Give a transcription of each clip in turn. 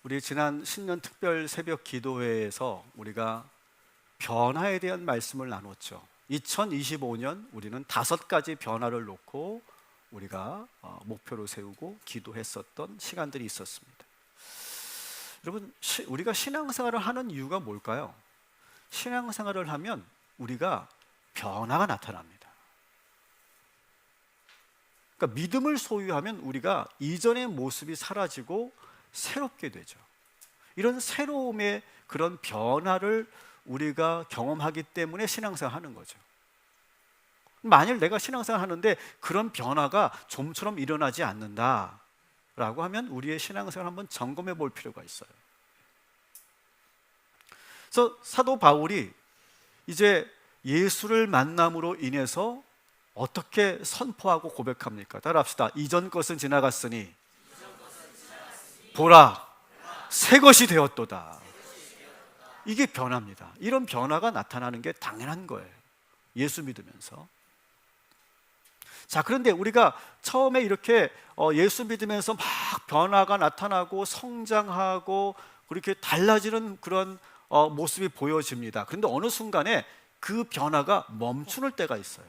우리 지난 신년 특별 새벽 기도회에서 우리가 변화에 대한 말씀을 나눴죠. 2025년 우리는 5가지 변화를 놓고 우리가 목표로 세우고 기도했었던 시간들이 있었습니다. 여러분, 우리가 신앙생활을 하는 이유가 뭘까요? 신앙생활을 하면 우리가 변화가 나타납니다. 그러니까 믿음을 소유하면 우리가 이전의 모습이 사라지고 새롭게 되죠. 이런 새로움의 그런 변화를 우리가 경험하기 때문에 신앙생활 하는 거죠. 만일 내가 신앙생활 하는데 그런 변화가 좀처럼 일어나지 않는다라고 하면 우리의 신앙생활을 한번 점검해 볼 필요가 있어요. 그래서 사도 바울이 이제 예수를 만남으로 인해서 어떻게 선포하고 고백합니까? 따라합시다. 이전 것은 지나갔으니 보라, 새 것이 되었도다. 이게 변화입니다. 이런 변화가 나타나는 게 당연한 거예요. 예수 믿으면서. 자, 그런데 우리가 처음에 이렇게 예수 믿으면서 막 변화가 나타나고 성장하고 그렇게 달라지는 그런 모습이 보여집니다. 그런데 어느 순간에 그 변화가 멈추는 때가 있어요.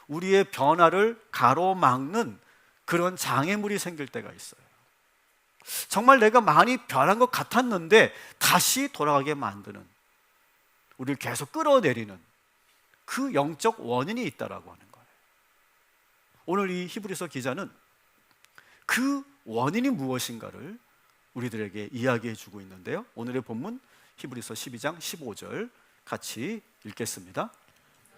우리의 변화를 가로막는 그런 장애물이 생길 때가 있어요. 정말 내가 많이 변한 것 같았는데 다시 돌아가게 만드는, 우리를 계속 끌어내리는 그 영적 원인이 있다라고 하는 거예요. 오늘 이 히브리서 기자는 그 원인이 무엇인가를 우리들에게 이야기해 주고 있는데요. 오늘의 본문 히브리서 12장 15절 같이 읽겠습니다.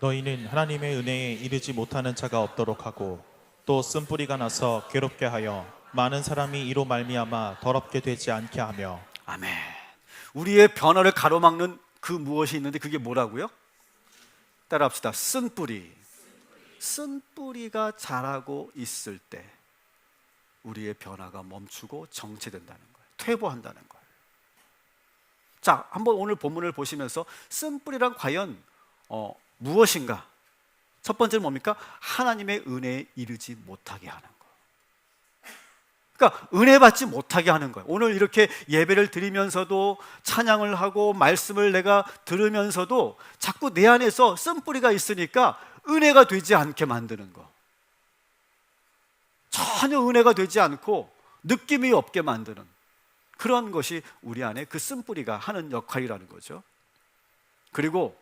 너희는 하나님의 은혜에 이르지 못하는 자가 없도록 하고 또 쓴뿌리가 나서 괴롭게 하여 많은 사람이 이로 말미암아 더럽게 되지 않게 하며. 아멘. 우리의 변화를 가로막는 그 무엇이 있는데 그게 뭐라고요? 따라합시다. 쓴뿌리. 쓴뿌리가 자라고 있을 때 우리의 변화가 멈추고 정체된다는 거예요. 퇴보한다는 거예요. 자, 한번 오늘 본문을 보시면서 쓴뿌리란 과연 무엇인가? 첫 번째는 뭡니까? 하나님의 은혜에 이르지 못하게 하는 거. 그러니까 은혜 받지 못하게 하는 거예요. 오늘 이렇게 예배를 드리면서도 찬양을 하고 말씀을 내가 들으면서도 자꾸 내 안에서 쓴뿌리가 있으니까 은혜가 되지 않게 만드는 거. 전혀 은혜가 되지 않고 느낌이 없게 만드는 그런 것이 우리 안에 그 쓴뿌리가 하는 역할이라는 거죠. 그리고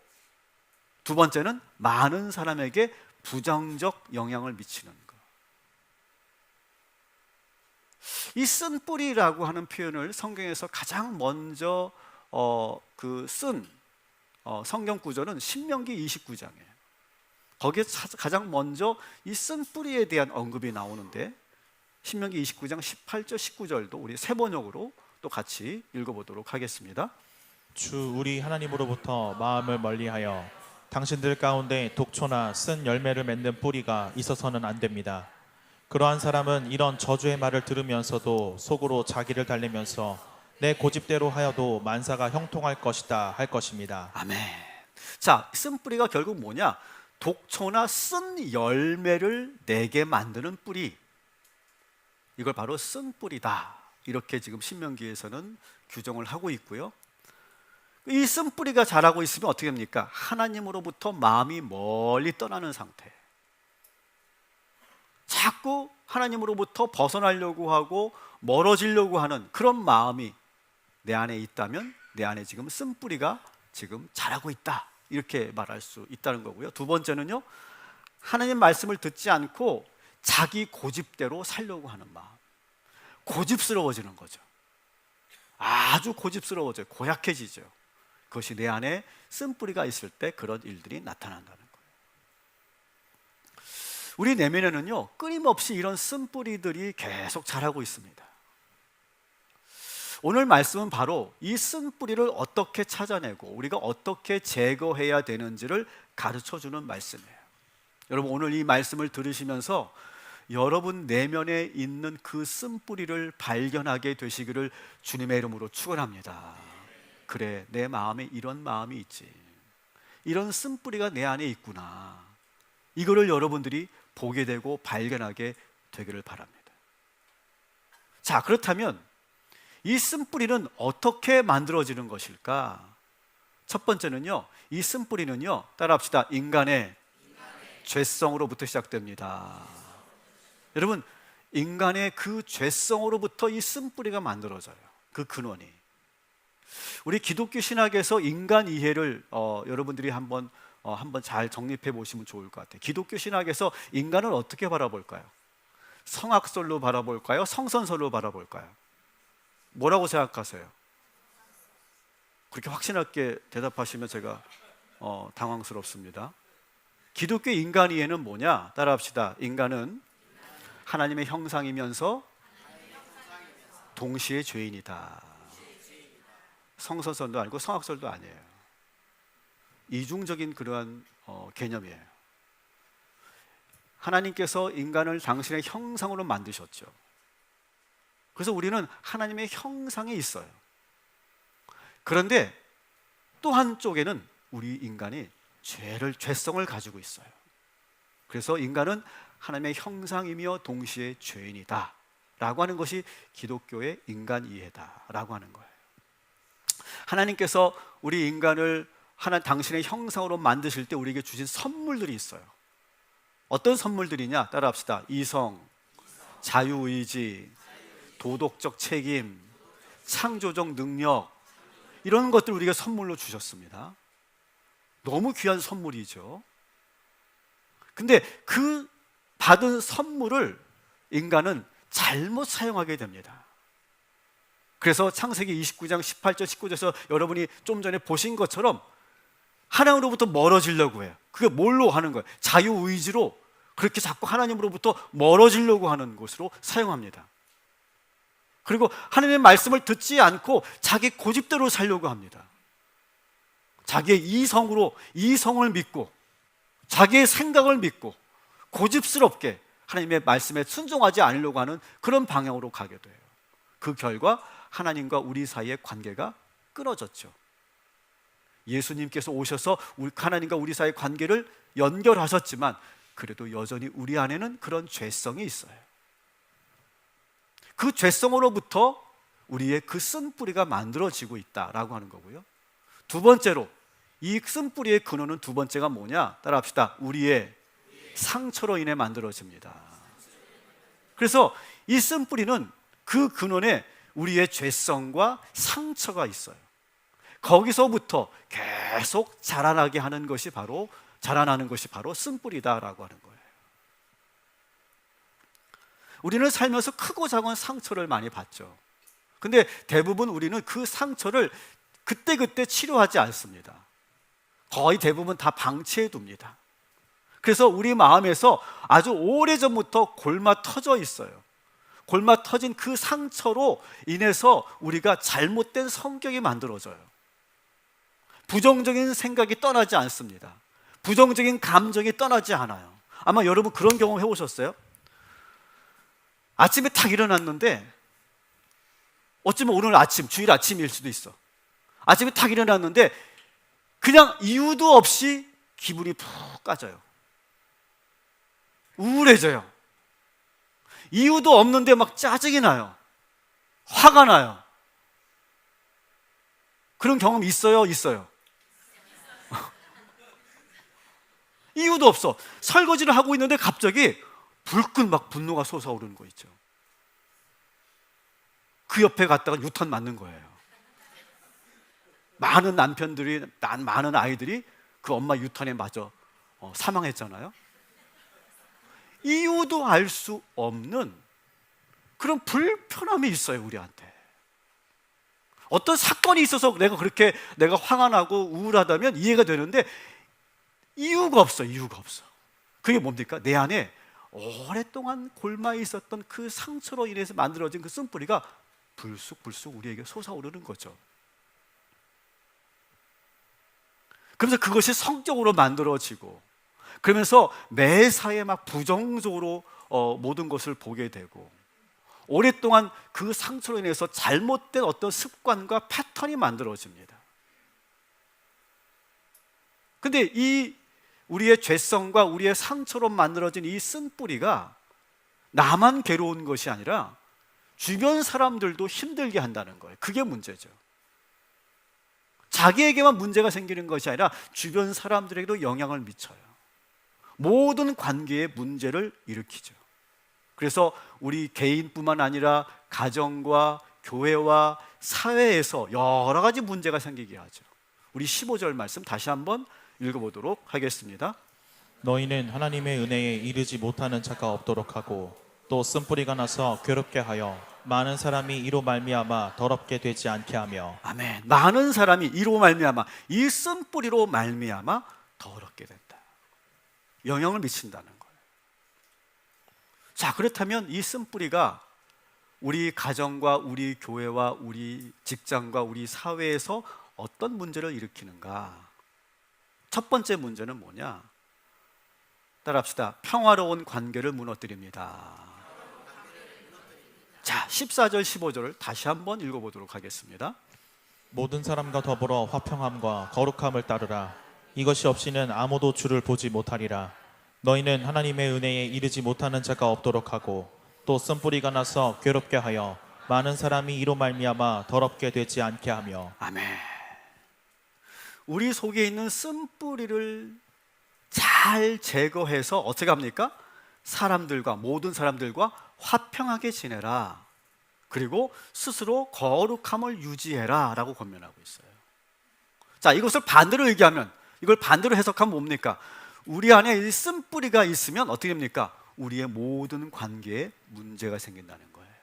두 번째는 많은 사람에게 부정적 영향을 미치는 것. 이 쓴뿌리라고 하는 표현을 성경에서 가장 먼저 쓴 성경 구절은 신명기 29장이에요. 거기에 가장 먼저 이 쓴뿌리에 대한 언급이 나오는데 신명기 29장 18절 19절도 우리 세 번역으로 또 같이 읽어보도록 하겠습니다. 주 우리 하나님으로부터 마음을 멀리하여 당신들 가운데 독초나 쓴 열매를 맺는 뿌리가 있어서는 안 됩니다. 그러한 사람은 이런 저주의 말을 들으면서도 속으로 자기를 달래면서 내 고집대로 하여도 만사가 형통할 것이다 할 것입니다. 아멘. 자, 쓴뿌리가 결국 뭐냐? 독초나 쓴 열매를 내게 만드는 뿌리. 이걸 바로 쓴뿌리다. 이렇게 지금 신명기에서는 규정을 하고 있고요. 이 쓴뿌리가 자라고 있으면 어떻게 됩니까? 하나님으로부터 마음이 멀리 떠나는 상태. 자꾸 하나님으로부터 벗어나려고 하고 멀어지려고 하는 그런 마음이 내 안에 있다면 내 안에 지금 쓴뿌리가 지금 자라고 있다. 이렇게 말할 수 있다는 거고요. 두 번째는요, 하나님 말씀을 듣지 않고 자기 고집대로 살려고 하는 마음. 고집스러워지는 거죠. 아주 고집스러워져요. 고약해지죠. 그것이 내 안에 쓴뿌리가 있을 때 그런 일들이 나타난다는 거예요. 우리 내면에는요, 끊임없이 이런 쓴뿌리들이 계속 자라고 있습니다. 오늘 말씀은 바로 이 쓴뿌리를 어떻게 찾아내고 우리가 어떻게 제거해야 되는지를 가르쳐주는 말씀이에요. 여러분, 오늘 이 말씀을 들으시면서 여러분 내면에 있는 그 쓴뿌리를 발견하게 되시기를 주님의 이름으로 축원합니다. 그래, 내 마음에 이런 마음이 있지, 이런 쓴뿌리가 내 안에 있구나, 이거를 여러분들이 보게 되고 발견하게 되기를 바랍니다. 자, 그렇다면 이 쓴뿌리는 어떻게 만들어지는 것일까? 첫 번째는요, 이 쓴뿌리는요, 따라합시다. 인간의 죄성으로부터 시작됩니다. 여러분, 인간의 그 죄성으로부터 이 쓴뿌리가 만들어져요. 그 근원이. 우리 기독교 신학에서 인간 이해를 여러분들이 한번 잘 정립해 보시면 좋을 것 같아요. 기독교 신학에서 인간을 어떻게 바라볼까요? 성악설로 바라볼까요? 성선설로 바라볼까요? 뭐라고 생각하세요? 그렇게 확신하게 대답하시면 제가 당황스럽습니다. 기독교 인간 이해는 뭐냐? 따라합시다. 인간은 하나님의 형상이면서 동시에 죄인이다. 성선설도 아니고 성악설도 아니에요. 이중적인 그러한 개념이에요. 하나님께서 인간을 당신의 형상으로 만드셨죠. 그래서 우리는 하나님의 형상에 있어요. 그런데 또 한쪽에는 우리 인간이 죄성을 가지고 있어요. 그래서 인간은 하나님의 형상이며 동시에 죄인이다 라고 하는 것이 기독교의 인간 이해다 라고 하는 거예요. 하나님께서 우리 인간을 당신의 형상으로 만드실 때 우리에게 주신 선물들이 있어요. 어떤 선물들이냐? 따라합시다. 이성, 자유의지, 도덕적 책임, 창조적 능력, 이런 것들 우리가 선물로 주셨습니다. 너무 귀한 선물이죠. 근데 그 받은 선물을 인간은 잘못 사용하게 됩니다. 그래서 창세기 29장 18절 19절에서 여러분이 좀 전에 보신 것처럼 하나님으로부터 멀어지려고 해요. 그게 뭘로 하는 거예요? 자유의지로 그렇게 자꾸 하나님으로부터 멀어지려고 하는 것으로 사용합니다. 그리고 하나님의 말씀을 듣지 않고 자기 고집대로 살려고 합니다. 자기의 이성을 믿고 자기의 생각을 믿고 고집스럽게 하나님의 말씀에 순종하지 않으려고 하는 그런 방향으로 가게 돼요. 그 결과 하나님과 우리 사이의 관계가 끊어졌죠. 예수님께서 오셔서 하나님과 우리 사이의 관계를 연결하셨지만 그래도 여전히 우리 안에는 그런 죄성이 있어요. 그 죄성으로부터 우리의 그 쓴뿌리가 만들어지고 있다라고 하는 거고요. 두 번째로 이 쓴뿌리의 근원은 두 번째가 뭐냐? 따라합시다. 우리의 상처로 인해 만들어집니다. 그래서 이 쓴뿌리는 그 근원에 우리의 죄성과 상처가 있어요. 거기서부터 계속 자라나게 하는 것이 바로 쓴뿌리다라고 하는 거예요. 우리는 살면서 크고 작은 상처를 많이 받죠. 근데 대부분 우리는 그 상처를 그때그때 치료하지 않습니다. 거의 대부분 다 방치해 둡니다. 그래서 우리 마음에서 아주 오래전부터 골마 터져 있어요. 골마 터진 그 상처로 인해서 우리가 잘못된 성격이 만들어져요. 부정적인 생각이 떠나지 않습니다. 부정적인 감정이 떠나지 않아요. 아마 여러분 그런 경험 해보셨어요? 아침에 탁 일어났는데, 어쩌면 오늘 아침, 주일 아침일 수도 있어. 아침에 탁 일어났는데 그냥 이유도 없이 기분이 푹 까져요. 우울해져요. 이유도 없는데 막 짜증이 나요. 화가 나요. 그런 경험 있어요? 있어요. 이유도 없어. 설거지를 하고 있는데 갑자기 불끈 막 분노가 솟아오르는 거 있죠. 그 옆에 갔다가 유턴 맞는 거예요. 많은 아이들이 그 엄마 유턴에 맞아 사망했잖아요. 이유도 알 수 없는 그런 불편함이 있어요, 우리한테. 어떤 사건이 있어서 내가 화가 나고 우울하다면 이해가 되는데 이유가 없어. 그게 뭡니까? 내 안에 오랫동안 골마 있었던 그 상처로 인해서 만들어진 그 쓴뿌리가 불쑥 우리에게 솟아오르는 거죠. 그러면서 그것이 성적으로 만들어지고, 그러면서 매사에 막 부정적으로 모든 것을 보게 되고, 오랫동안 그 상처로 인해서 잘못된 어떤 습관과 패턴이 만들어집니다. 근데 이 우리의 죄성과 우리의 상처로 만들어진 이 쓴뿌리가 나만 괴로운 것이 아니라 주변 사람들도 힘들게 한다는 거예요. 그게 문제죠. 자기에게만 문제가 생기는 것이 아니라 주변 사람들에게도 영향을 미쳐요. 모든 관계에 문제를 일으키죠. 그래서 우리 개인뿐만 아니라 가정과 교회와 사회에서 여러 가지 문제가 생기게 하죠. 우리 15절 말씀 다시 한번 읽어보도록 하겠습니다. 너희는 하나님의 은혜에 이르지 못하는 자가 없도록 하고 또 쓴뿌리가 나서 괴롭게 하여 많은 사람이 이로 말미암아 더럽게 되지 않게 하며. 아멘. 많은 사람이 이로 말미암아, 이 쓴뿌리로 말미암아 더럽게 된다. 영향을 미친다는 거예요. 자, 그렇다면 이 쓴뿌리가 우리 가정과 우리 교회와 우리 직장과 우리 사회에서 어떤 문제를 일으키는가? 첫 번째 문제는 뭐냐? 따라합시다. 평화로운 관계를 무너뜨립니다. 자, 14절 15절을 다시 한번 읽어보도록 하겠습니다. 모든 사람과 더불어 화평함과 거룩함을 따르라. 이것이 없이는 아무도 주를 보지 못하리라. 너희는 하나님의 은혜에 이르지 못하는 자가 없도록 하고 또 쓴뿌리가 나서 괴롭게 하여 많은 사람이 이로 말미암아 더럽게 되지 않게 하며. 아멘. 우리 속에 있는 쓴뿌리를 잘 제거해서 어떻게 합니까? 사람들과, 모든 사람들과 화평하게 지내라. 그리고 스스로 거룩함을 유지해라 라고 권면하고 있어요. 자, 이것을 반대로 얘기하면, 이걸 반대로 해석하면 뭡니까? 우리 안에 이 쓴뿌리가 있으면 어떻게 됩니까? 우리의 모든 관계에 문제가 생긴다는 거예요.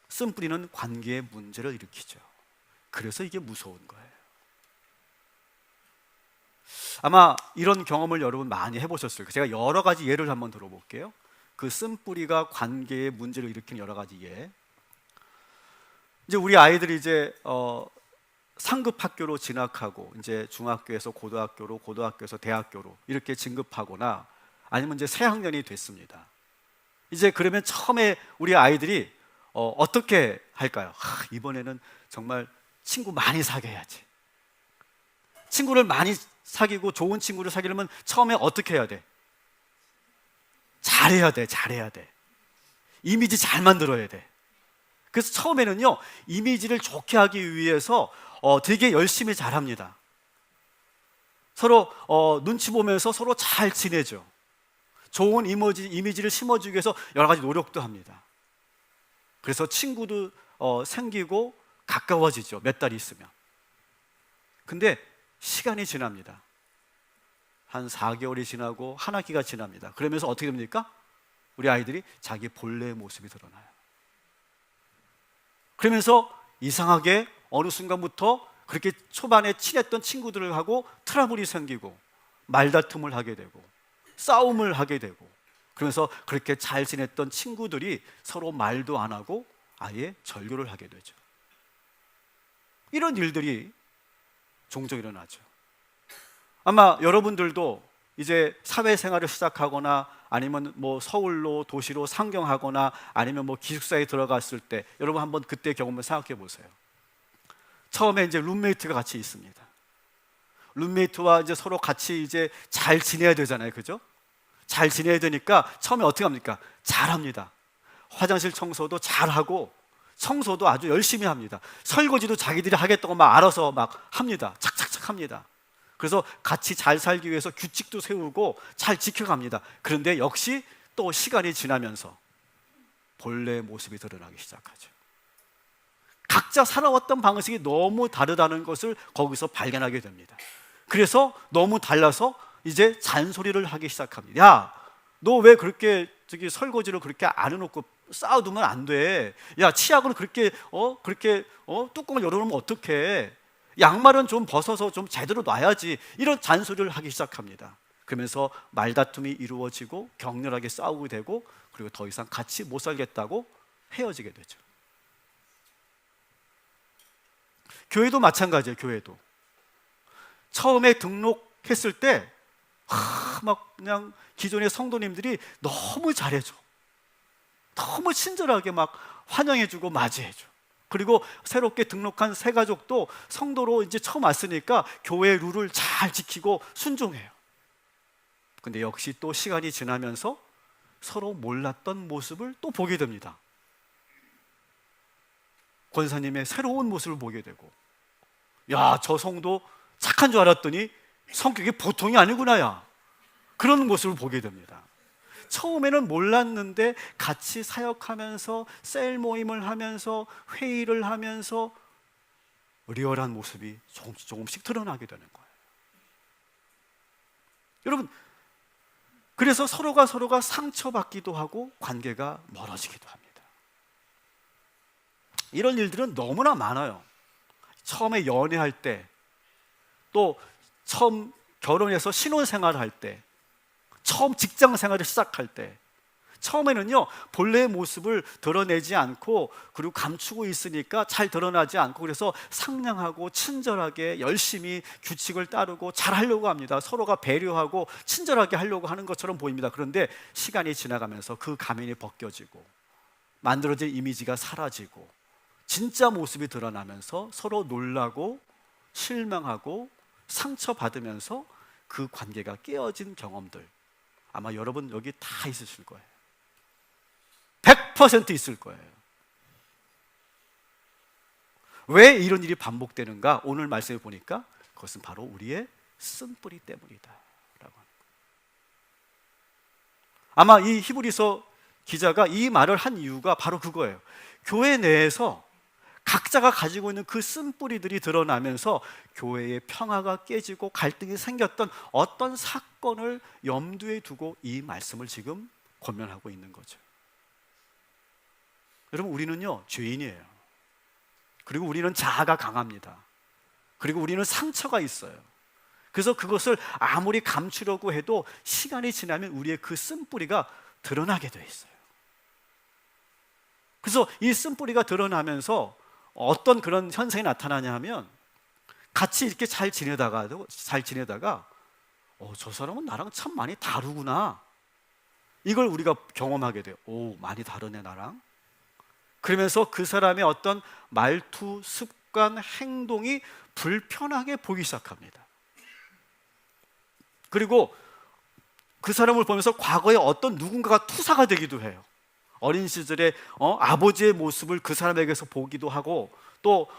쓴뿌리는 관계에 문제를 일으키죠. 그래서 이게 무서운 거예요. 아마 이런 경험을 여러분 많이 해보셨을 거예요. 제가 여러 가지 예를 한번 들어볼게요. 그 쓴뿌리가 관계에 문제를 일으키는 여러 가지 예. 이제 우리 아이들이 이제 상급 학교로 진학하고 이제 중학교에서 고등학교로, 고등학교에서 대학교로 이렇게 진급하거나 아니면 이제 새 학년이 됐습니다. 이제 그러면 처음에 우리 아이들이 어떻게 할까요? 이번에는 정말 친구 많이 사귀어야지. 친구를 많이 사귀고 좋은 친구를 사귀려면 처음에 어떻게 해야 돼? 잘해야 돼, 잘해야 돼. 이미지 잘 만들어야 돼. 그래서 처음에는요, 이미지를 좋게 하기 위해서 되게 열심히 잘합니다. 서로 눈치 보면서 서로 잘 지내죠. 좋은 이미지를 심어주기 위해서 여러 가지 노력도 합니다. 그래서 친구도 생기고 가까워지죠. 몇 달 있으면. 근데 시간이 지납니다. 한 4개월이 지나고 한 학기가 지납니다. 그러면서 어떻게 됩니까? 우리 아이들이 자기 본래의 모습이 드러나요. 그러면서 이상하게 어느 순간부터 그렇게 초반에 친했던 친구들하고 트러블이 생기고 말다툼을 하게 되고 싸움을 하게 되고, 그러면서 그렇게 잘 지냈던 친구들이 서로 말도 안 하고 아예 절교를 하게 되죠. 이런 일들이 종종 일어나죠. 아마 여러분들도 이제 사회생활을 시작하거나 아니면 뭐 서울로 도시로 상경하거나 아니면 뭐 기숙사에 들어갔을 때 여러분 한번 그때 경험을 생각해 보세요. 처음에 이제 룸메이트가 같이 있습니다. 룸메이트와 이제 서로 같이 이제 잘 지내야 되잖아요, 그죠? 잘 지내야 되니까 처음에 어떻게 합니까? 잘합니다. 화장실 청소도 잘하고 청소도 아주 열심히 합니다. 설거지도 자기들이 하겠다고 막 알아서 막 합니다. 착착착 합니다. 그래서 같이 잘 살기 위해서 규칙도 세우고 잘 지켜갑니다. 그런데 역시 또 시간이 지나면서 본래의 모습이 드러나기 시작하죠. 각자 살아왔던 방식이 너무 다르다는 것을 거기서 발견하게 됩니다. 그래서 너무 달라서 이제 잔소리를 하기 시작합니다. 야, 너 왜 그렇게 설거지를 그렇게 안 해놓고 쌓아두면 안 돼. 야, 치약을 그렇게 뚜껑을 열어놓으면 어떡해. 양말은 좀 벗어서 좀 제대로 놔야지. 이런 잔소리를 하기 시작합니다. 그러면서 말다툼이 이루어지고 격렬하게 싸우게 되고, 그리고 더 이상 같이 못 살겠다고 헤어지게 되죠. 교회도 마찬가지예요. 교회도 처음에 등록했을 때 막 그냥 기존의 성도님들이 너무 잘해줘. 너무 친절하게 막 환영해주고 맞이해줘. 그리고 새롭게 등록한 새 가족도 성도로 이제 처음 왔으니까 교회 룰을 잘 지키고 순종해요. 근데 역시 또 시간이 지나면서 서로 몰랐던 모습을 또 보게 됩니다. 권사님의 새로운 모습을 보게 되고, 야, 저 성도 착한 줄 알았더니 성격이 보통이 아니구나, 야. 그런 모습을 보게 됩니다. 처음에는 몰랐는데 같이 사역하면서 셀 모임을 하면서 회의를 하면서 리얼한 모습이 조금씩 드러나게 되는 거예요. 여러분, 그래서 서로가 상처받기도 하고 관계가 멀어지기도 합니다. 이런 일들은 너무나 많아요. 처음에 연애할 때, 또 처음 결혼해서 신혼생활할 때, 처음 직장생활을 시작할 때, 처음에는요 본래의 모습을 드러내지 않고 그리고 감추고 있으니까 잘 드러나지 않고, 그래서 상냥하고 친절하게 열심히 규칙을 따르고 잘 하려고 합니다. 서로가 배려하고 친절하게 하려고 하는 것처럼 보입니다. 그런데 시간이 지나가면서 그 가면이 벗겨지고 만들어진 이미지가 사라지고 진짜 모습이 드러나면서 서로 놀라고 실망하고 상처받으면서 그 관계가 깨어진 경험들, 아마 여러분 여기 다 있으실 거예요. 100% 있을 거예요. 왜 이런 일이 반복되는가? 오늘 말씀에 보니까 그것은 바로 우리의 쓴뿌리 때문이다 라고 하는 거예요. 아마 이 히브리서 기자가 이 말을 한 이유가 바로 그거예요. 교회 내에서 각자가 가지고 있는 그 쓴뿌리들이 드러나면서 교회의 평화가 깨지고 갈등이 생겼던 어떤 사건을 염두에 두고 이 말씀을 지금 권면하고 있는 거죠. 여러분, 우리는요 죄인이에요. 그리고 우리는 자아가 강합니다. 그리고 우리는 상처가 있어요. 그래서 그것을 아무리 감추려고 해도 시간이 지나면 우리의 그 쓴뿌리가 드러나게 돼 있어요. 그래서 이 쓴뿌리가 드러나면서 어떤 그런 현상이 나타나냐 하면, 같이 이렇게 잘 지내다가 저 사람은 나랑 참 많이 다르구나, 이걸 우리가 경험하게 돼요. 오, 많이 다르네 나랑. 그러면서 그 사람의 어떤 말투, 습관, 행동이 불편하게 보이기 시작합니다. 그리고 그 사람을 보면서 과거에 어떤 누군가가 투사가 되기도 해요. 어린 시절에 아버지의 모습을 그 사람에게서 보기도 하고, 또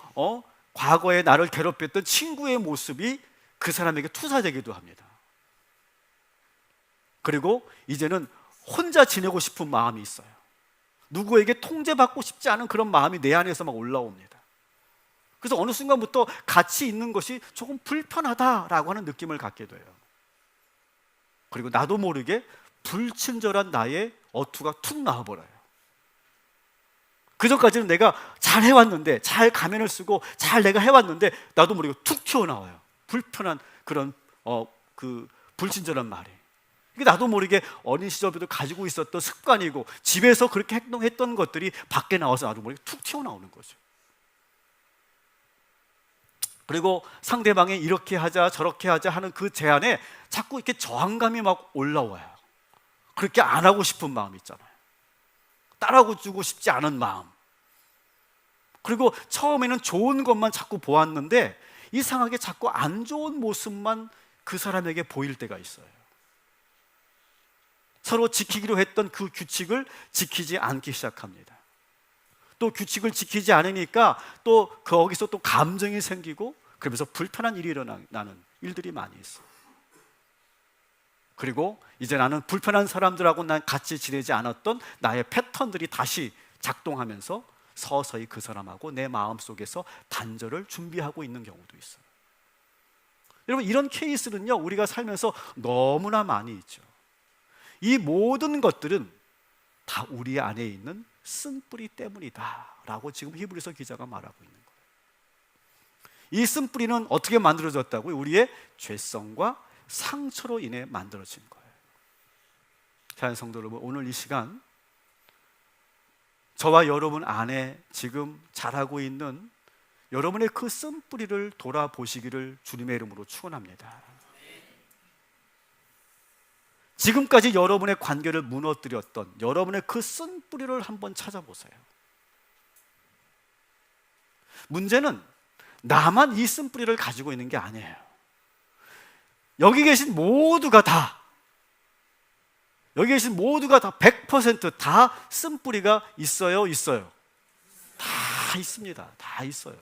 과거에 나를 괴롭혔던 친구의 모습이 그 사람에게 투사되기도 합니다. 그리고 이제는 혼자 지내고 싶은 마음이 있어요. 누구에게 통제받고 싶지 않은 그런 마음이 내 안에서 막 올라옵니다. 그래서 어느 순간부터 같이 있는 것이 조금 불편하다라고 하는 느낌을 갖게 돼요. 그리고 나도 모르게 불친절한 나의 어투가 툭 나와버려요. 그전까지는 내가 잘 해왔는데, 잘 가면을 쓰고 잘 내가 해왔는데 나도 모르게 툭 튀어나와요. 불편한 그런 그 불친절한 말이. 이게 나도 모르게 어린 시절부터 가지고 있었던 습관이고, 집에서 그렇게 행동했던 것들이 밖에 나와서 나도 모르게 툭 튀어나오는 거죠. 그리고 상대방이 이렇게 하자 저렇게 하자 하는 그 제안에 자꾸 이렇게 저항감이 막 올라와요. 그렇게 안 하고 싶은 마음 있잖아요. 따라주고 싶지 않은 마음. 그리고 처음에는 좋은 것만 자꾸 보았는데 이상하게 자꾸 안 좋은 모습만 그 사람에게 보일 때가 있어요. 서로 지키기로 했던 그 규칙을 지키지 않기 시작합니다. 또 규칙을 지키지 않으니까 또 거기서 또 감정이 생기고, 그러면서 불편한 일이 일어나는 일들이 많이 있어요. 그리고 이제 나는 불편한 사람들하고 난 같이 지내지 않았던 나의 패턴들이 다시 작동하면서 서서히 그 사람하고 내 마음속에서 단절을 준비하고 있는 경우도 있어요. 여러분, 이런 케이스는요 우리가 살면서 너무나 많이 있죠. 이 모든 것들은 다 우리 안에 있는 쓴뿌리 때문이다 라고 지금 히브리서 기자가 말하고 있는 거예요. 이 쓴뿌리는 어떻게 만들어졌다고요? 우리의 죄성과 상처로 인해 만들어진 거예요. 사랑하는 성도 여러분, 오늘 이 시간 저와 여러분 안에 지금 자라고 있는 여러분의 그 쓴뿌리를 돌아보시기를 주님의 이름으로 축원합니다. 지금까지 여러분의 관계를 무너뜨렸던 여러분의 그 쓴뿌리를 한번 찾아보세요. 문제는 나만 이 쓴뿌리를 가지고 있는 게 아니에요. 여기 계신 모두가 다 여기 계신 모두가 다 100%다 쓴뿌리가 있어요, 있어요? 다 있습니다. 다 있어요.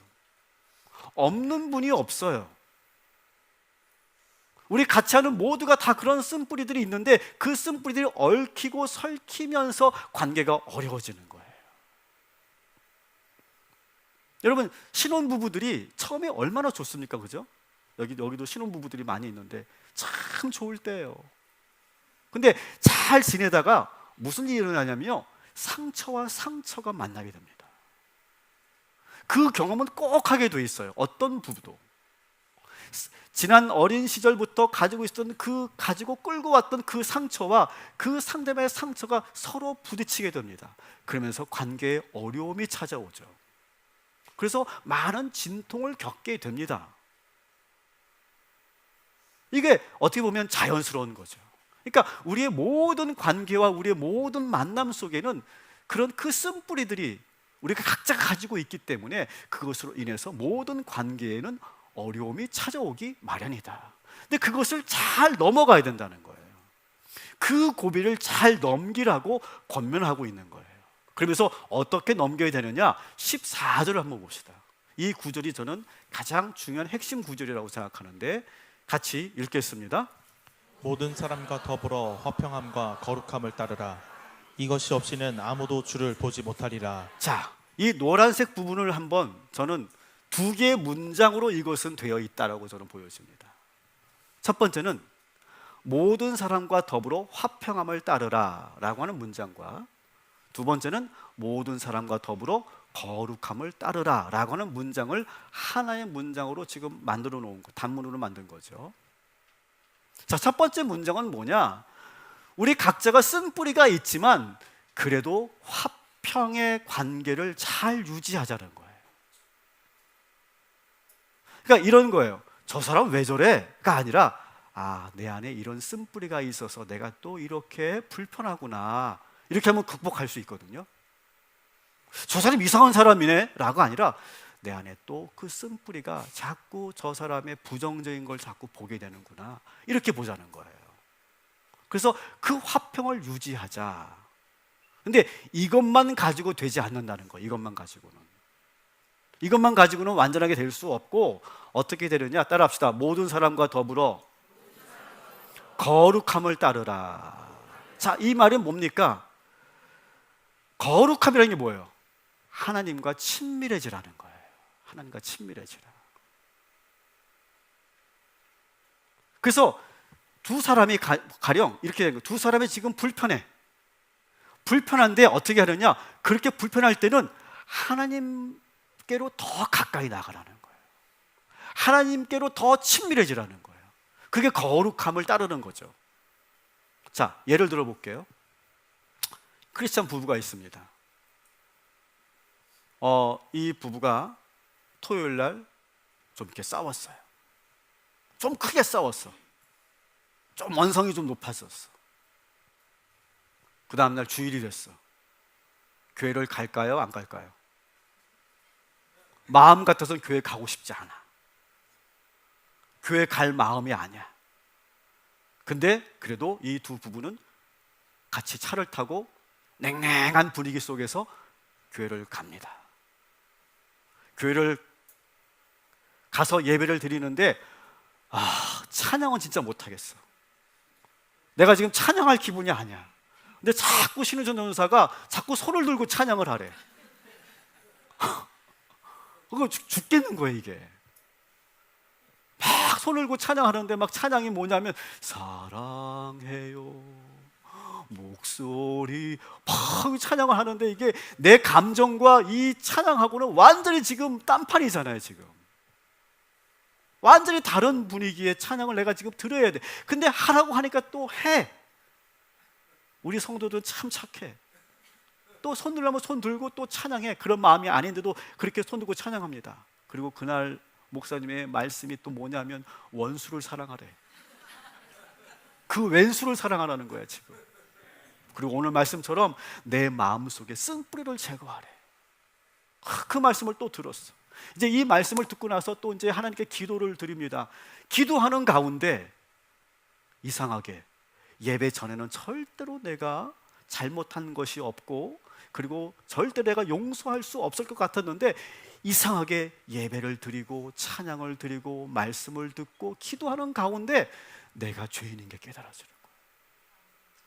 없는 분이 없어요. 우리 같이 하는 모두가 다 그런 쓴뿌리들이 있는데 그 쓴뿌리들이 얽히고 설키면서 관계가 어려워지는 거예요. 여러분, 신혼부부들이 처음에 얼마나 좋습니까? 그죠? 여기도 신혼부부들이 많이 있는데 참 좋을 때예요. 근데 잘 지내다가 무슨 일이 일어나냐면요, 상처와 상처가 만나게 됩니다. 그 경험은 꼭 하게 돼 있어요. 어떤 부부도 지난 어린 시절부터 가지고 있었던 가지고 끌고 왔던 그 상처와 그 상대방의 상처가 서로 부딪히게 됩니다. 그러면서 관계에 어려움이 찾아오죠. 그래서 많은 진통을 겪게 됩니다. 이게 어떻게 보면 자연스러운 거죠. 그러니까 우리의 모든 관계와 우리의 모든 만남 속에는 그런 그 쓴뿌리들이 우리가 각자 가지고 있기 때문에 그것으로 인해서 모든 관계에는 어려움이 찾아오기 마련이다. 근데 그것을 잘 넘어가야 된다는 거예요. 그 고비를 잘 넘기라고 권면하고 있는 거예요. 그러면서 어떻게 넘겨야 되느냐? 14절을 한번 봅시다. 이 구절이 저는 가장 중요한 핵심 구절이라고 생각하는데 같이 읽겠습니다. 모든 사람과 더불어 화평함과 거룩함을 따르라. 이것이 없이는 아무도 주를 보지 못하리라. 자, 이 노란색 부분을 한번 저는 두 개의 문장으로 이것은 되어 있다라고 저는 보여집니다. 첫 번째는 모든 사람과 더불어 화평함을 따르라 라고 하는 문장과 두 번째는 모든 사람과 더불어 거룩함을 따르라 라고 하는 문장을 하나의 문장으로 지금 만들어 놓은 거, 단문으로 만든 거죠. 자, 첫 번째 문장은 뭐냐? 우리 각자가 쓴 뿌리가 있지만 그래도 화평의 관계를 잘 유지하자는 거예요. 그러니까 이런 거예요. 저 사람 왜 저래?가 아니라 내 안에 이런 쓴뿌리가 있어서 내가 또 이렇게 불편하구나, 이렇게 하면 극복할 수 있거든요. 저 사람 이상한 사람이네 라고 아니라 내 안에 또 그 쓴뿌리가 자꾸 저 사람의 부정적인 걸 자꾸 보게 되는구나, 이렇게 보자는 거예요. 그래서 그 화평을 유지하자. 근데 이것만 가지고 되지 않는다는 거예요. 이것만 가지고는 완전하게 될 수 없고 어떻게 되느냐? 따라합시다. 모든 사람과 더불어 거룩함을 따르라. 자, 이 말은 뭡니까? 거룩함이라는 게 뭐예요? 하나님과 친밀해지라는 거예요. 하나님과 친밀해지라. 그래서 두 사람이 가령 이렇게 된 거예요. 두 사람이 지금 불편한데 어떻게 하느냐? 그렇게 불편할 때는 하나님께로 더 가까이 나가라는 거예요. 하나님께로 더 친밀해지라는 거예요. 그게 거룩함을 따르는 거죠. 자, 예를 들어 볼게요. 크리스찬 부부가 있습니다. 이 부부가 토요일 날 좀 이렇게 싸웠어요. 좀 크게 싸웠어. 좀 원성이 좀 높아졌어. 그 다음날 주일이 됐어. 교회를 갈까요? 안 갈까요? 마음 같아서는 교회 가고 싶지 않아. 교회 갈 마음이 아니야. 근데 그래도 이 두 부부는 같이 차를 타고 냉랭한 분위기 속에서 교회를 갑니다. 교회를 가서 예배를 드리는데 찬양은 진짜 못하겠어. 내가 지금 찬양할 기분이 아니야. 근데 자꾸 신우전 전도사가 자꾸 손을 들고 찬양을 하래. 그거 죽겠는 거예요, 이게. 막 손을 들고 찬양하는데 막 찬양이 뭐냐면 사랑해요 목소리 막 찬양을 하는데 이게 내 감정과 이 찬양하고는 완전히 지금 딴판이잖아요. 지금 완전히 다른 분위기의 찬양을 내가 지금 들어야 돼. 근데 하라고 하니까 또 해. 우리 성도들은 참 착해. 또 손 들려면 손 들고 또 찬양해. 그런 마음이 아닌데도 그렇게 손 들고 찬양합니다. 그리고 그날 목사님의 말씀이 또 뭐냐면 원수를 사랑하래. 그 왼수를 사랑하라는 거야 지금. 그리고 오늘 말씀처럼 내 마음속에 쓴뿌리를 제거하래. 그 말씀을 또 들었어. 이제 이 말씀을 듣고 나서 또 이제 하나님께 기도를 드립니다. 기도하는 가운데 이상하게 예배 전에는 절대로 내가 잘못한 것이 없고, 그리고 절대 내가 용서할 수 없을 것 같았는데 이상하게 예배를 드리고 찬양을 드리고 말씀을 듣고 기도하는 가운데 내가 죄인인 게 깨달아지는 거예요.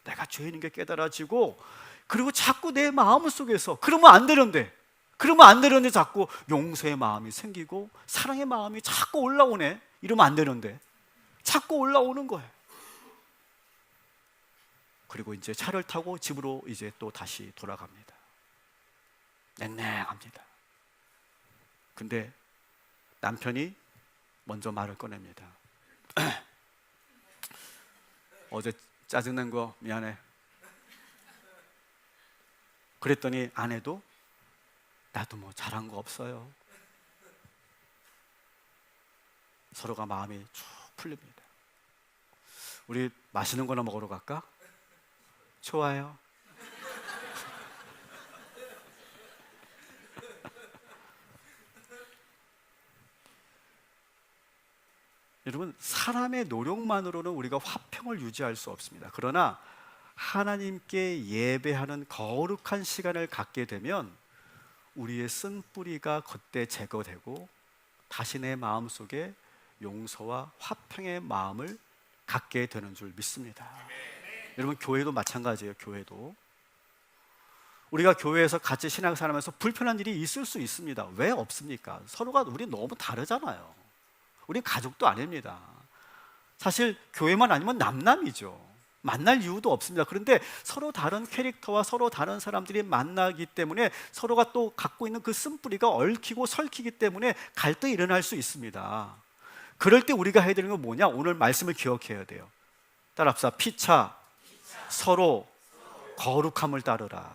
내가 죄인인 게 깨달아지고, 그리고 자꾸 내 마음 속에서 그러면 안 되는데 자꾸 용서의 마음이 생기고 사랑의 마음이 자꾸 올라오네. 이러면 안 되는데 자꾸 올라오는 거예요. 그리고 이제 차를 타고 집으로 이제 또 다시 돌아갑니다. 냉랭합니다. 근데 남편이 먼저 말을 꺼냅니다. 어제 짜증낸 거 미안해. 그랬더니 아내도 나도 뭐 잘한 거 없어요. 서로가 마음이 쭉 풀립니다. 우리 맛있는 거나 먹으러 갈까? 좋아요. 여러분, 사람의 노력만으로는 우리가 화평을 유지할 수 없습니다. 그러나 하나님께 예배하는 거룩한 시간을 갖게 되면 우리의 쓴뿌리가 그때 제거되고 다시 내 마음속에 용서와 화평의 마음을 갖게 되는 줄 믿습니다. 여러분, 교회도 마찬가지예요. 교회도 우리가 교회에서 같이 신앙생활하면서 불편한 일이 있을 수 있습니다. 왜 없습니까? 서로가 우리 너무 다르잖아요. 우린 가족도 아닙니다. 사실 교회만 아니면 남남이죠. 만날 이유도 없습니다. 그런데 서로 다른 캐릭터와 서로 다른 사람들이 만나기 때문에 서로가 또 갖고 있는 그 쓴뿌리가 얽히고 설키기 때문에 갈등이 일어날 수 있습니다. 그럴 때 우리가 해야 되는 건 뭐냐? 오늘 말씀을 기억해야 돼요. 따라합시다. 피차 서로 거룩함을 따르라.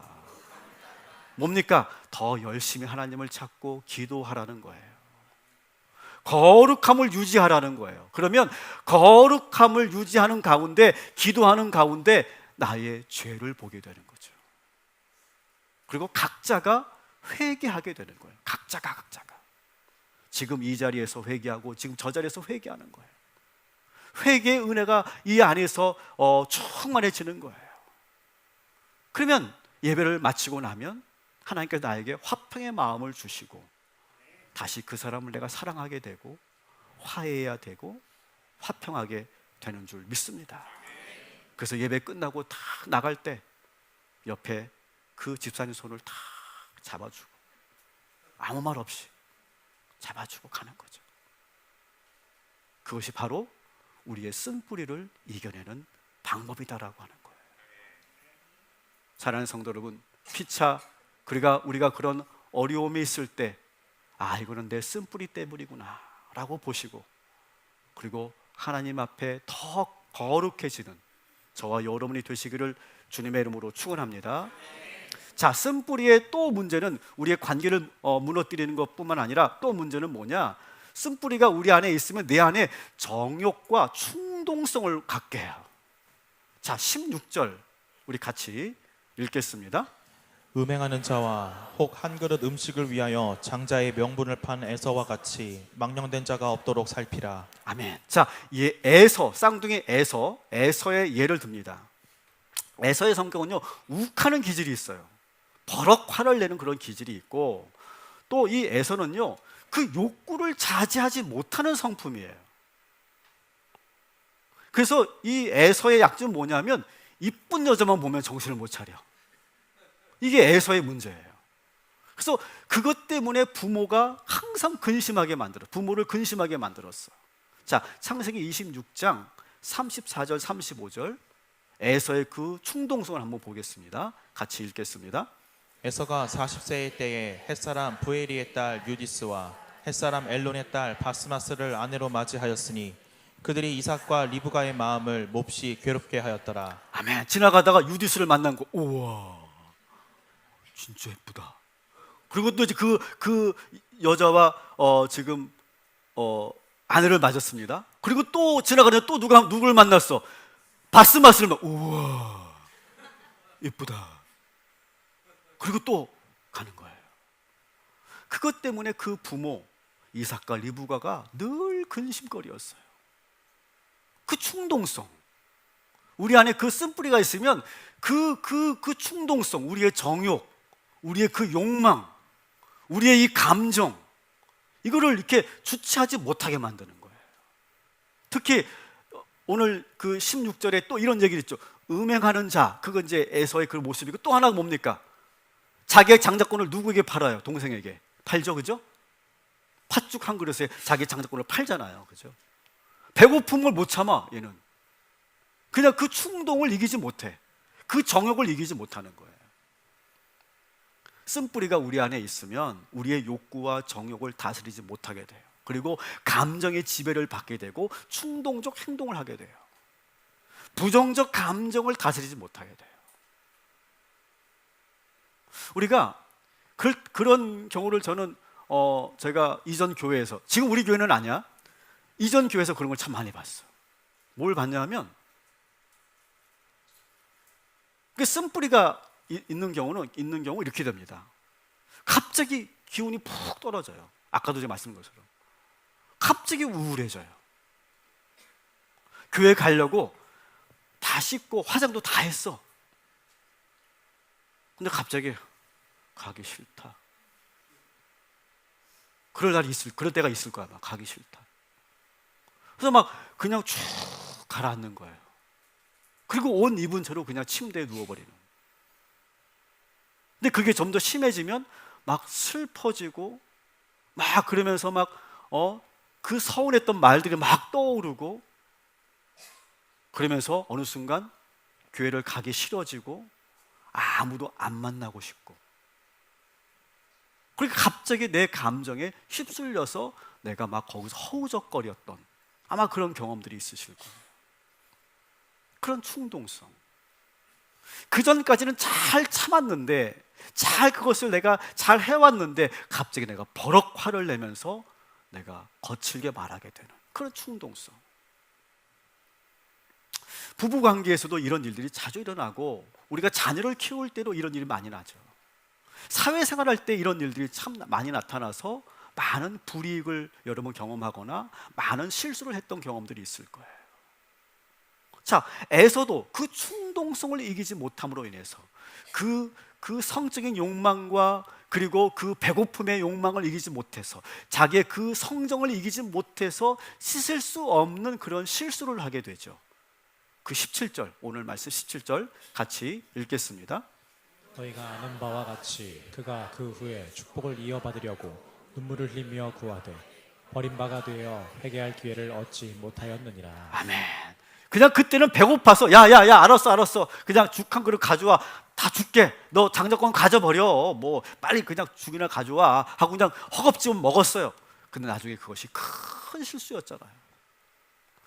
뭡니까? 더 열심히 하나님을 찾고 기도하라는 거예요. 거룩함을 유지하라는 거예요. 그러면 거룩함을 유지하는 가운데, 기도하는 가운데 나의 죄를 보게 되는 거죠. 그리고 각자가 회개하게 되는 거예요. 각자가 지금 이 자리에서 회개하고 지금 저 자리에서 회개하는 거예요. 회개의 은혜가 이 안에서 충만해지는 거예요. 그러면 예배를 마치고 나면 하나님께서 나에게 화평의 마음을 주시고 다시 그 사람을 내가 사랑하게 되고 화해해야 되고 화평하게 되는 줄 믿습니다. 그래서 예배 끝나고 다 나갈 때 옆에 그 집사님 손을 탁 잡아주고 아무 말 없이 잡아주고 가는 거죠. 그것이 바로 우리의 쓴뿌리를 이겨내는 방법이다라고 하는 거예요. 사랑하는 성도 여러분, 피차 우리가 그런 어려움이 있을 때 이거는 내 쓴뿌리 때문이구나 라고 보시고, 그리고 하나님 앞에 더 거룩해지는 저와 여러분이 되시기를 주님의 이름으로 축원합니다. 자, 쓴뿌리의 또 문제는 우리의 관계를 무너뜨리는 것뿐만 아니라 또 문제는 뭐냐? 쓴뿌리가 우리 안에 있으면 내 안에 정욕과 충동성을 갖게 해요. 자, 16절 우리 같이 읽겠습니다. 음행하는 자와 혹 한 그릇 음식을 위하여 장자의 명분을 판 에서와 같이 망령된 자가 없도록 살피라. 아멘. 자, 이 에서, 쌍둥이 에서의 예를 듭니다. 에서의 성격은요, 욱하는 기질이 있어요. 버럭 화를 내는 그런 기질이 있고, 또 이 에서는요, 그 욕구를 자제하지 못하는 성품이에요. 그래서 이 에서의 약점은 뭐냐면 이쁜 여자만 보면 정신을 못 차려. 이게 에서의 문제예요. 그래서 그것 때문에 부모가 항상 부모를 근심하게 만들었어. 자, 창세기 26장 34절 35절 에서의 그 충동성을 한번 보겠습니다. 같이 읽겠습니다. 에서가 40세의 때에 햇사람 부에리의 딸 유디스와 햇사람 엘론의 딸 바스마스를 아내로 맞이하였으니 그들이 이삭과 리브가의 마음을 몹시 괴롭게 하였더라. 아멘. 지나가다가 유디스를 만난 거, 우와, 진짜 예쁘다. 그리고 또 이제 그 여자와 지금 아내를 맞았습니다. 그리고 또 지나가다 또 누굴 만났어? 바스마스를 우와, 예쁘다. 그리고 또 가는 거예요. 그것 때문에 그 부모 이삭과 리브가가 늘 근심거리였어요. 그 충동성. 우리 안에 그 쓴뿌리가 있으면 그 충동성, 우리의 정욕, 우리의 그 욕망, 우리의 이 감정, 이거를 이렇게 주체하지 못하게 만드는 거예요. 특히 오늘 그 16절에 또 이런 얘기를 했죠. 음행하는 자, 그건 이제 에서의 그 모습이고, 또 하나가 뭡니까? 자기의 장자권을 누구에게 팔아요? 동생에게 팔죠, 그죠? 팥죽 한 그릇에 자기 장자권을 팔잖아요, 그죠? 배고픔을 못 참아. 얘는 그냥 그 충동을 이기지 못해. 그 정욕을 이기지 못하는 거예요. 쓴뿌리가 우리 안에 있으면 우리의 욕구와 정욕을 다스리지 못하게 돼요. 그리고 감정의 지배를 받게 되고 충동적 행동을 하게 돼요. 부정적 감정을 다스리지 못하게 돼요. 우리가 그런 경우를 저는 제가 이전 교회에서, 지금 우리 교회는 아니야, 이전 교회에서 그런 걸 참 많이 봤어. 뭘 봤냐 하면, 그 쓴뿌리가 있는 경우 이렇게 됩니다. 갑자기 기운이 푹 떨어져요. 아까도 제가 말씀드린 것처럼 갑자기 우울해져요. 교회 가려고 다 씻고 화장도 다 했어. 근데 갑자기 가기 싫다. 그럴 때가 있을 거야. 막 가기 싫다. 그래서 막 그냥 쭉 가라앉는 거예요. 그리고 옷 입은 채로 그냥 침대에 누워버리는. 근데 그게 좀 더 심해지면 막 슬퍼지고, 막 그러면서 막 그 서운했던 말들이 막 떠오르고, 그러면서 어느 순간 교회를 가기 싫어지고 아무도 안 만나고 싶고, 그러니까 갑자기 내 감정에 휩쓸려서 내가 막 거기서 허우적거렸던, 아마 그런 경험들이 있으실 거예요. 그런 충동성. 그 전까지는 잘 참았는데, 잘 그것을 내가 잘 해왔는데 갑자기 내가 버럭 화를 내면서 내가 거칠게 말하게 되는 그런 충동성. 부부관계에서도 이런 일들이 자주 일어나고, 우리가 자녀를 키울 때도 이런 일이 많이 나죠. 사회생활할 때 이런 일들이 참 많이 나타나서 많은 불이익을 여러분 경험하거나 많은 실수를 했던 경험들이 있을 거예요. 자, 에서도 그 충동성을 이기지 못함으로 인해서 그 성적인 욕망과 그리고 그 배고픔의 욕망을 이기지 못해서, 자기의 그 성정을 이기지 못해서 씻을 수 없는 그런 실수를 하게 되죠. 그 17절, 오늘 말씀 17절 같이 읽겠습니다. 너희가 아는 바와 같이 그가 그 후에 축복을 이어받으려고 눈물을 흘리며 구하되 버림바가 되어 회개할 기회를 얻지 못하였느니라. 아멘. 그냥 그때는 배고파서 야야야 알았어 그냥 죽 한 그릇 가져와, 다 줄게, 너 장자권 가져버려, 뭐 빨리 그냥 죽이나 가져와 하고 그냥 허겁지겁 먹었어요. 근데 나중에 그것이 큰 실수였잖아요.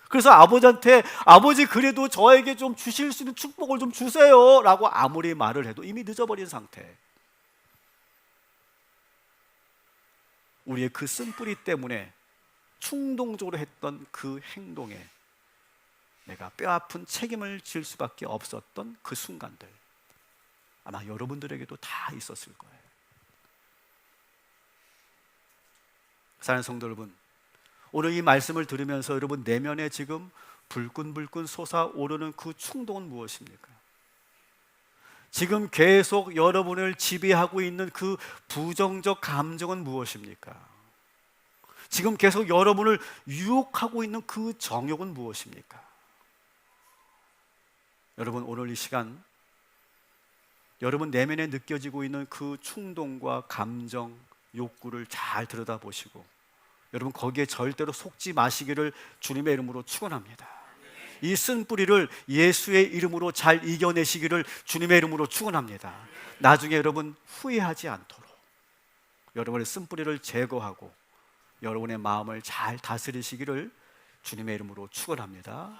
그래서 아버지한테, 아버지 그래도 저에게 좀 주실 수 있는 축복을 좀 주세요 라고 아무리 말을 해도 이미 늦어버린 상태. 우리의 그 쓴뿌리 때문에 충동적으로 했던 그 행동에 내가 뼈아픈 책임을 질 수밖에 없었던 그 순간들, 아마 여러분들에게도 다 있었을 거예요. 사랑하는 성도 여러분, 오늘 이 말씀을 들으면서 여러분 내면에 지금 불끈불끈 솟아오르는 그 충동은 무엇입니까? 지금 계속 여러분을 지배하고 있는 그 부정적 감정은 무엇입니까? 지금 계속 여러분을 유혹하고 있는 그 정욕은 무엇입니까? 여러분, 오늘 이 시간 여러분 내면에 느껴지고 있는 그 충동과 감정, 욕구를 잘 들여다보시고, 여러분 거기에 절대로 속지 마시기를 주님의 이름으로 축원합니다. 이 쓴뿌리를 예수의 이름으로 잘 이겨내시기를 주님의 이름으로 축원합니다. 나중에 여러분 후회하지 않도록 여러분의 쓴뿌리를 제거하고 여러분의 마음을 잘 다스리시기를 주님의 이름으로 축원합니다.